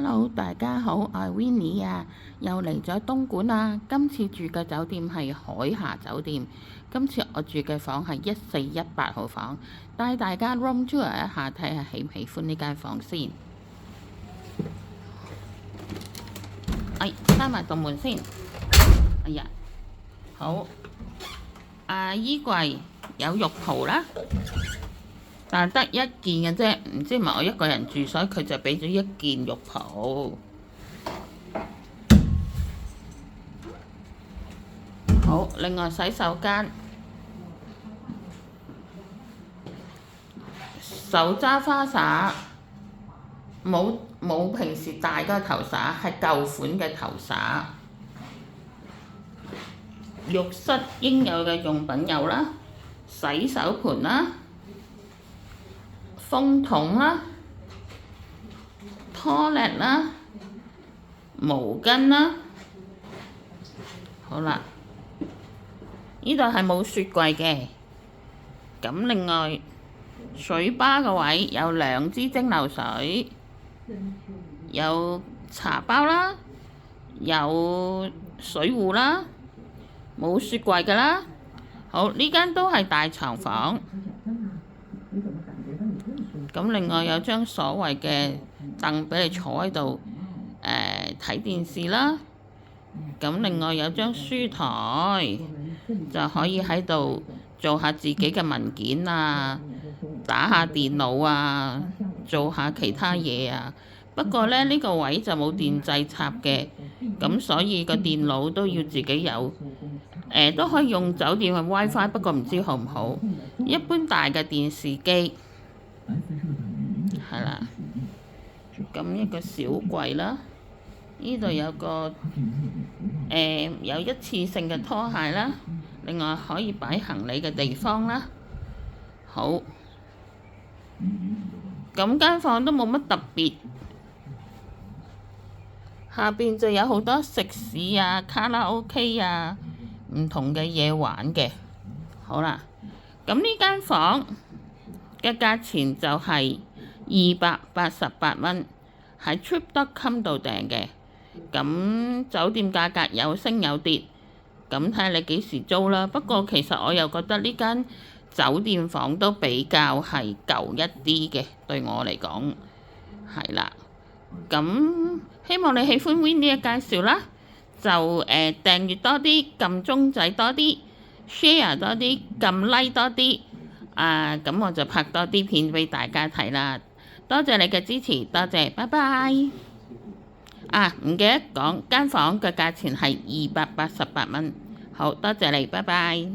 Hello，大家好，我係 Winnie 啊，又嚟咗東莞啦。今次住嘅酒店係海霞酒店。今次我住嘅房係1418號房，帶大家 room tour 一下，睇下喜唔喜歡呢間房先。閂埋道門先。哎呀，好。衣櫃有浴袍啦。但係得一件嘅啫，唔知係咪我一個人住，所以佢就俾咗一件浴袍。好，另外洗手間手揸花灑，冇平時大嗰個頭灑，係舊款嘅頭灑。浴室應有嘅用品有啦，洗手盆啦。風筒啦、toilet啦、毛巾啦，好啦，呢度係冇雪櫃嘅。咁另外水吧個位有2支蒸餾水，有茶包啦，有水壺啦，冇雪櫃㗎啦。好，呢間都係大床房。咁另外有張所謂嘅凳俾你坐喺度，睇電視啦。咁另外有張書台，就可以喺度做下自己嘅文件啊，打下電腦啊，做下其他嘢啊。不過呢個位就冇電掣插嘅，咁所以個電腦都要自己有。都可以用酒店嘅 WiFi， 不過唔知好唔好。一般大嘅電視機。係啦，咁一個小櫃啦，呢度有個有一次性嘅拖鞋啦，另外可以擺行李嘅地方啦。好，咁間房都冇乜特別，下邊就有好多食肆啊、卡拉 OK 啊，唔同嘅嘢玩嘅。好啦，咁呢間房嘅價錢就係288蚊，喺 Trip.com 度訂嘅。咁酒店價格有升有跌，咁睇下你幾時租啦。不過其實我又覺得呢間酒店房都比較係舊一啲嘅，對我嚟講係啦。咁希望你喜歡 Winnie 嘅介紹啦，就訂閱多啲，撳鐘仔多啲 ，share 多啲，撳 like 多啲。咁我就拍多啲片俾大家睇啦。多謝你嘅支持，多謝，拜拜。唔記得講間房嘅價錢係288蚊。好多謝你，拜拜。